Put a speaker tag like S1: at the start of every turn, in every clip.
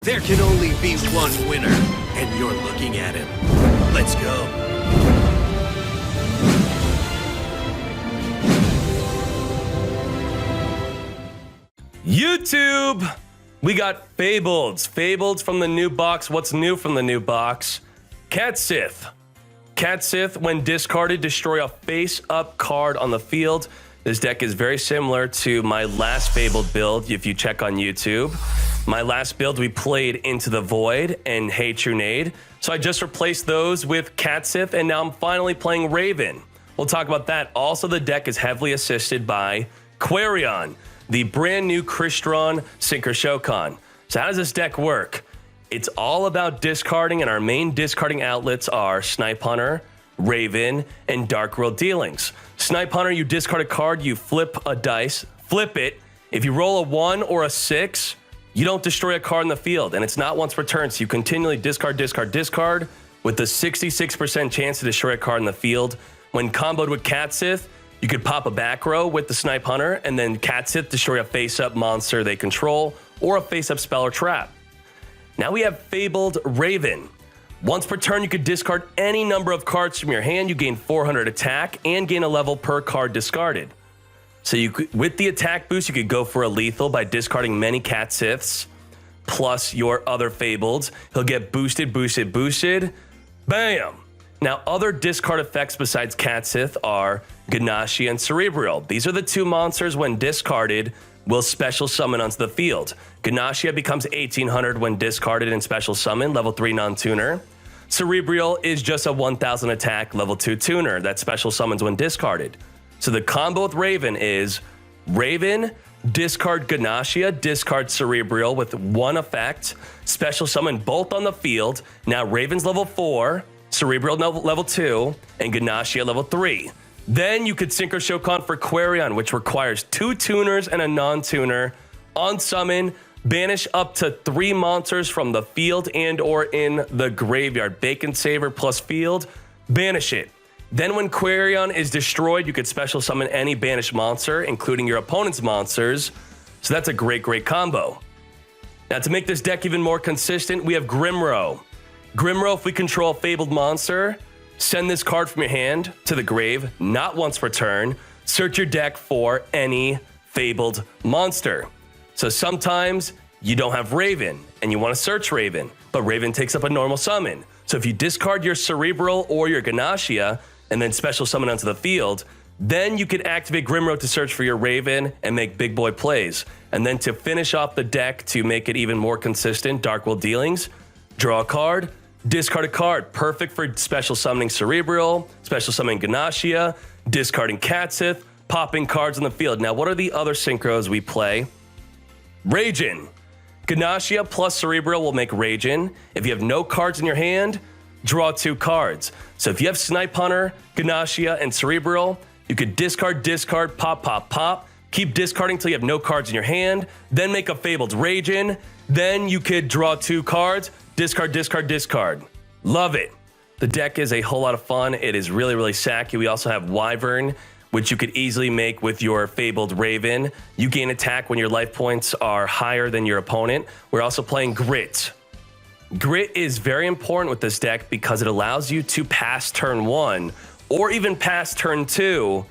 S1: There can only be one winner, and you're looking at him. Let's go.
S2: YouTube! We got Fableds. Fableds from the new box. What's new from the new box? Catsith. Catsith, when discarded, destroy a face-up card on the field. This deck is very similar to my last Fabled build, if you check on YouTube. My last build, we played Into the Void and Hey Trunade. So I just replaced those with Catsith, and now I'm finally playing Raven. We'll talk about that. Also, the deck is heavily assisted by Quarion, the brand new Crystron Synchro Shokan. So how does this deck work? It's all about discarding, and our main discarding outlets are Snipe Hunter, Raven, and Dark World Dealings. Snipe Hunter, you discard a card, you flip a dice, flip it. If you roll a 1 or a 6, you don't destroy a card in the field, and it's not once per turn, so you continually discard, discard, discard with a 66% chance to destroy a card in the field. When comboed with Catsith, you could pop a back row with the Snipe Hunter, and then Catsith destroy a face-up monster they control, or a face-up spell or trap. Now we have Fabled Raven. Once per turn, you could discard any number of cards from your hand. You gain 400 attack and gain a level per card discarded. So you could, with the attack boost, you could go for a lethal by discarding many Catsiths, plus your other Fableds. He'll get boosted, boosted, boosted. Bam! Now, other discard effects besides Catsith are Ganache and Cerebral. These are the two monsters when discarded will special summon onto the field. Ganache becomes 1800 when discarded and special summon, level 3 non-tuner. Cerebral is just a 1000 attack, level 2 tuner that special summons when discarded. So the combo with Raven is Raven, discard Ganache, discard Cerebral with one effect, special summon both on the field. Now Raven's level 4, Cerebral level 2, and Ganache level 3. Then you could Synchro Shokan for Quarion, which requires 2 tuners and a non-tuner. On summon, banish up to 3 monsters from the field and or in the graveyard. Bacon Saver plus field, banish it. Then when Quarion is destroyed, you could special summon any banished monster, including your opponent's monsters. So that's a great, great combo. Now to make this deck even more consistent, we have Grimrow. Grimrow, if we control a Fabled monster, send this card from your hand to the grave, not once per turn. Search your deck for any Fabled monster. So sometimes you don't have Raven and you want to search Raven, but Raven takes up a normal summon. So if you discard your Cerebral or your Ganache and then special summon onto the field, then you could activate Grimrow to search for your Raven and make big boy plays. And then to finish off the deck to make it even more consistent, Dark World Dealings, draw a card, discard a card, perfect for special summoning Cerebral, special summoning Ganache, discarding Catsith, popping cards on the field. Now, what are the other synchros we play? Ragin. Ganache plus Cerebral will make Ragin. If you have no cards in your hand, draw 2 cards. So if you have Snipe Hunter, Ganache, and Cerebral, you could discard, discard, pop, pop, pop. Keep discarding till you have no cards in your hand. Then make a Fabled Ragin. Then you could draw 2 cards. Discard, discard, discard. Love it. The deck is a whole lot of fun. It is really, really sacky. We also have Wyvern, which you could easily make with your Fabled Raven. You gain attack when your life points are higher than your opponent. We're also playing Grit. Grit is very important with this deck because it allows you to pass turn 1 or even pass turn 2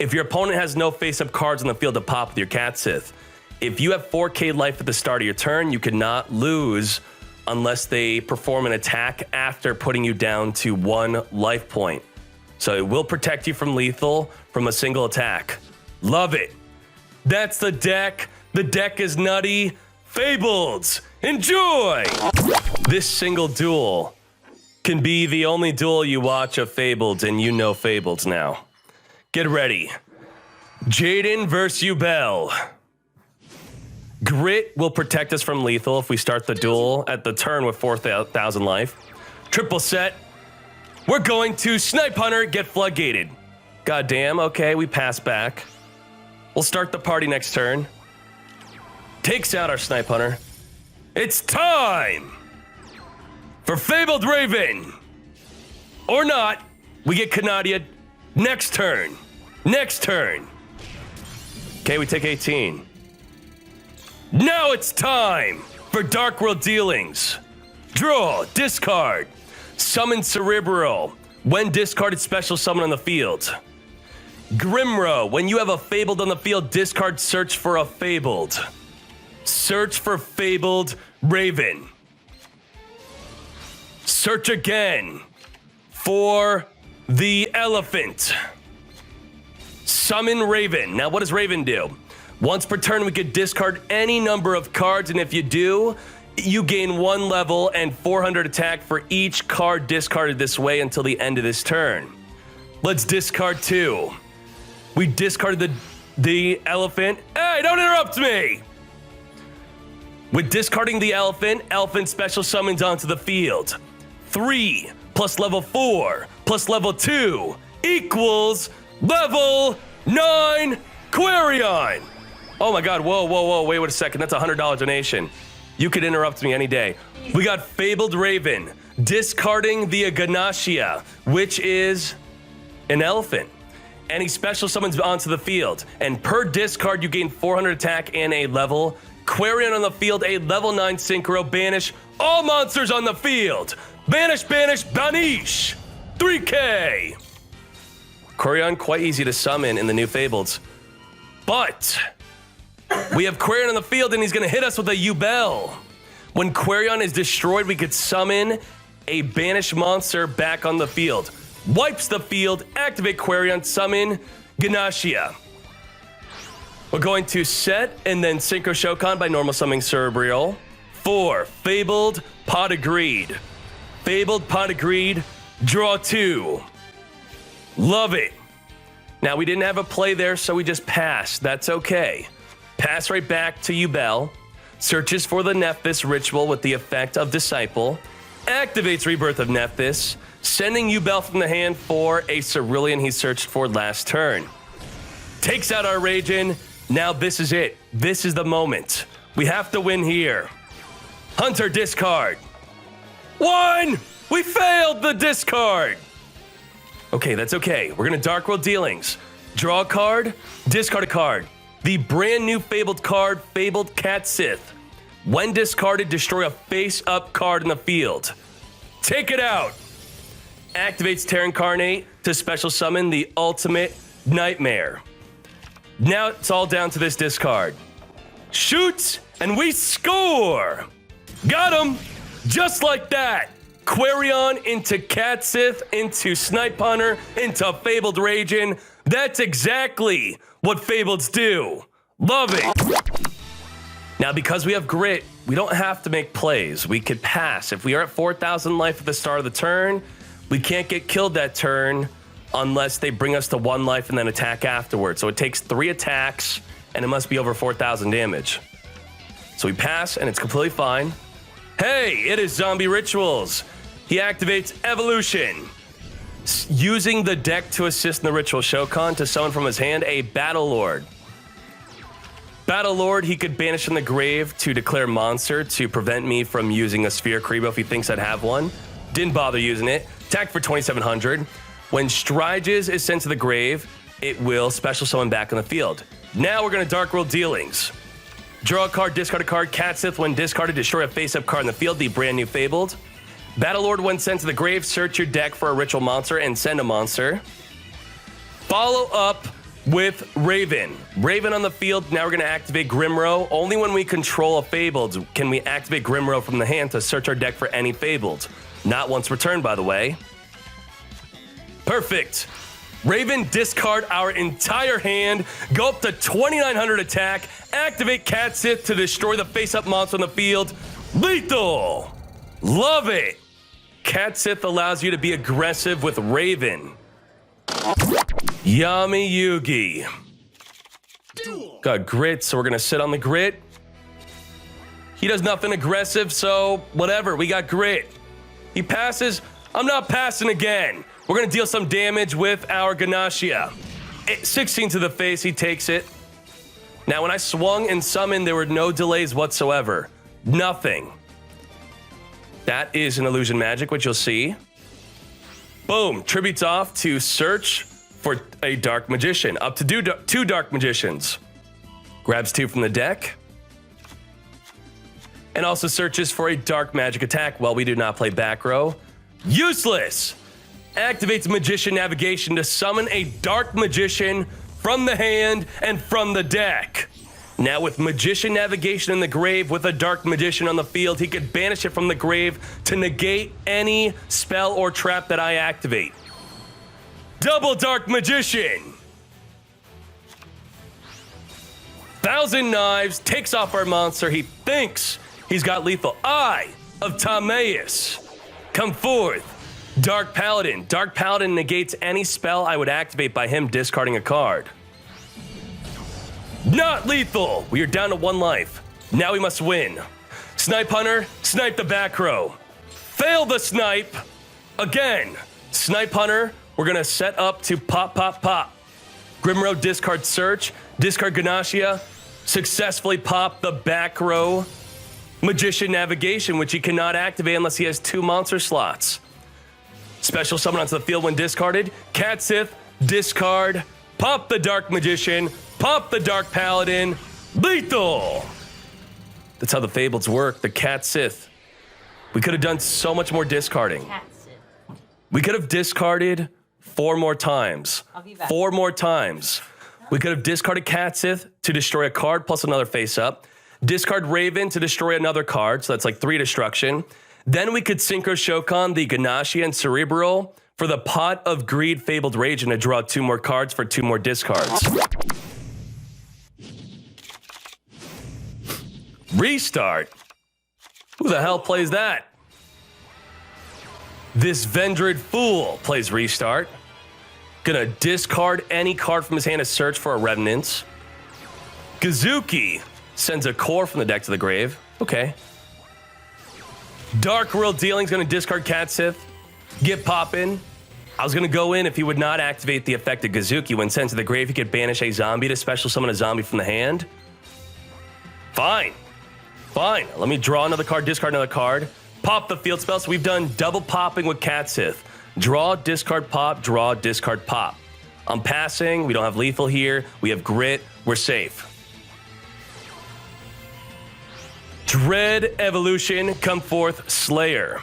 S2: if your opponent has no face-up cards on the field to pop with your Catsith. If you have 4K life at the start of your turn, you cannot lose unless they perform an attack after putting you down to 1 life point. So it will protect you from lethal from a single attack. Love it. That's the deck. The deck is nutty. Fableds, enjoy! This single duel can be the only duel you watch of Fableds, and you know Fableds now. Get ready. Jaden versus Yubel. Grit will protect us from lethal if we start the duel at the turn with 4,000 life. Triple set. We're going to Snipe Hunter, get floodgated. Goddamn, okay, we pass back. We'll start the party next turn. Takes out our Snipe Hunter. It's time for Fabled Raven. Or not, we get Canadian next turn. Next turn. Okay, we take 18. Now it's time For Dark World dealings, draw, discard, summon Cerebral. When discarded, special summon on the field. Grimro, when you have a Fabled on the field, discard, search for a Fabled. Search for Fabled Raven. Search again for the Elephant. Summon Raven. Now, what does Raven do? Once per turn, we could discard any number of cards, and if you do, you gain 1 level and 400 attack for each card discarded this way until the end of this turn. Let's discard 2. We discarded the Elephant. Hey, don't interrupt me! With discarding the Elephant, Elephant special summons onto the field. 3 plus level 4 plus level 2 equals level 9 Quarion. Oh my God, whoa, wait a second. That's a $100 donation. You could interrupt me any day. We got Fabled Raven, discarding the Ganashia, which is an elephant. And he special summons onto the field. And per discard, you gain 400 attack and a level. Quarion on the field, a level 9 Synchro. Banish all monsters on the field. Banish, banish. 3K. Quarion, quite easy to summon in the new Fableds. But we have Quarion on the field, and he's going to hit us with a Yubel. When Quarion is destroyed, we could summon a banished monster back on the field. Wipes the field, activate Quarion, summon Ganashia. We're going to set and then Synchro Shokan by normal summoning Cerebral. 4, Fabled Pot of Greed. Fabled Pot of Greed, draw 2. Love it. Now, we didn't have a play there, so we just passed. That's okay. Pass right back to Yubel. Searches for the Nephthys ritual with the effect of Disciple. Activates Rebirth of Nephthys, sending Yubel from the hand for a Cerulean he searched for last turn. Takes out our Ragin. Now this is it. This is the moment. We have to win here. Hunter discard. 1! We failed the discard. Okay, that's okay. We're going to Dark World Dealings. Draw a card, discard a card. The brand new Fabled card, Fabled Catsith. When discarded, destroy a face-up card in the field. Take it out. Activates Terra Incarnate to special summon the Ultimate Nightmare. Now it's all down to this discard. Shoots, and we score. Got him. Just like that. Quarion into Catsith, into Snipe Hunter, into Fabled Ragin. That's exactly what Fableds do. Love it. Now, because we have grit, we don't have to make plays. We could pass. If we are at 4,000 life at the start of the turn, we can't get killed that turn unless they bring us to 1 life and then attack afterwards. So it takes 3 attacks, and it must be over 4,000 damage. So we pass, and it's completely fine. Hey, it is Zombie Rituals. He activates Evolution, using the deck to assist in the Ritual Shokan to summon from his hand a Battle Lord. Battle Lord, he could banish from the grave to declare monster to prevent me from using a Sphere Kribo if he thinks I'd have one. Didn't bother using it. Attack for 2,700. When Striges is sent to the grave, it will special summon back on the field. Now we're going to Dark World Dealings. Draw a card, discard a card. Catsith, when discarded, destroy a face-up card in the field, the brand new Fabled. Battle Lord, when sent to the grave, search your deck for a ritual monster and send a monster. Follow up with Raven. Raven on the field. Now we're going to activate Grimro. Only when we control a Fabled can we activate Grimro from the hand to search our deck for any Fabled. Not once returned, by the way. Perfect. Raven, discard our entire hand, go up to 2,900 attack, activate Catsith to destroy the face-up monster on the field. Lethal! Love it! Catsith allows you to be aggressive with Raven. Yami Yugi. Got grit, so we're gonna sit on the grit. He does nothing aggressive, so whatever, we got grit. He passes, I'm not passing again. We're gonna deal some damage with our Ganashia. 16 to the face, he takes it. Now, when I swung and summoned, there were no delays whatsoever. Nothing. That is an illusion magic, which you'll see. Boom, tributes off to search for a Dark Magician. Up to 2 Dark Magicians. Grabs 2 from the deck. And also searches for a dark magic attack. Well, we do not play back row. Useless. Activates Magician Navigation to summon a dark magician from the hand and from the deck. Now with Magician Navigation in the grave with a dark magician on the field, he could banish it from the grave to negate any spell or trap that I activate. Double Dark Magician. 1,000 Knives takes off our monster. He thinks he's got lethal. Eye of Timaeus. Come forth. Dark Paladin. Dark Paladin negates any spell I would activate by him discarding a card. Not lethal. We are down to 1 life. Now we must win. Snipe Hunter, snipe the back row. Fail the snipe. Again. Snipe Hunter, we're going to set up to pop, pop, pop. Grimrow, discard Search. Discard Ganashia. Successfully pop the back row Magician Navigation, which he cannot activate unless he has 2 monster slots. Special summon onto the field when discarded. Catsith, discard. Pop the Dark Magician. Pop the Dark Paladin. Lethal. That's how the Fableds work. The Catsith. We could have done so much more discarding.
S3: Catsith.
S2: We could have discarded 4 more times.
S3: I'll be back.
S2: 4 more times. We could have discarded Catsith to destroy a card plus another face up. Discard Raven to destroy another card, so that's like 3 destruction. Then we could Synchro Shokan, the Ganashia, and Cerebral for the Pot of Greed Fabled Rage and to draw 2 more cards for 2 more discards. Restart? Who the hell plays that? This Vendred Fool plays Restart. Gonna discard any card from his hand to search for a Revenant. Kazuki sends a core from the deck to the grave. Okay. Dark World Dealing's gonna discard Catsith. Get poppin'. I was gonna go in if he would not activate the effect of Kazuki. When sent to the grave, he could banish a zombie to special summon a zombie from the hand. Fine. Fine. Let me draw another card, discard another card. Pop the field spell. So we've done double popping with Catsith. Draw, discard, pop, draw, discard, pop. I'm passing. We don't have lethal here. We have grit. We're safe. Dread Evolution, come forth, Slayer.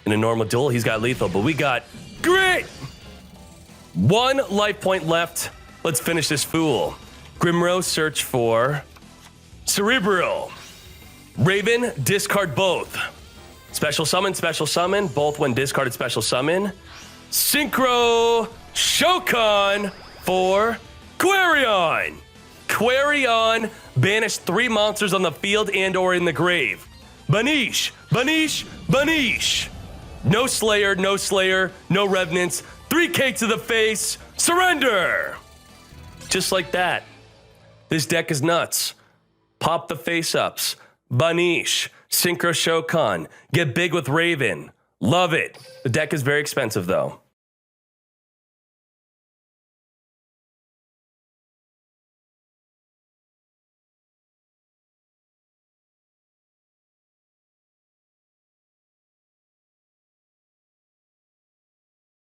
S2: In a normal duel, he's got lethal, but we got grit! 1 life point left. Let's finish this fool. Grimrow, search for Cerebral. Raven, discard both. Special summon, both when discarded special summon. Synchro Shokan for Quarion. Quarion, banish 3 monsters on the field and or in the grave. Banish, Banish, Banish. No Slayer, no Slayer, no Revenants. 3K to the face, surrender. Just like that. This deck is nuts. Pop the face-ups. Banish, Synchro Shokan. Get big with Raven. Love it. The deck is very expensive though.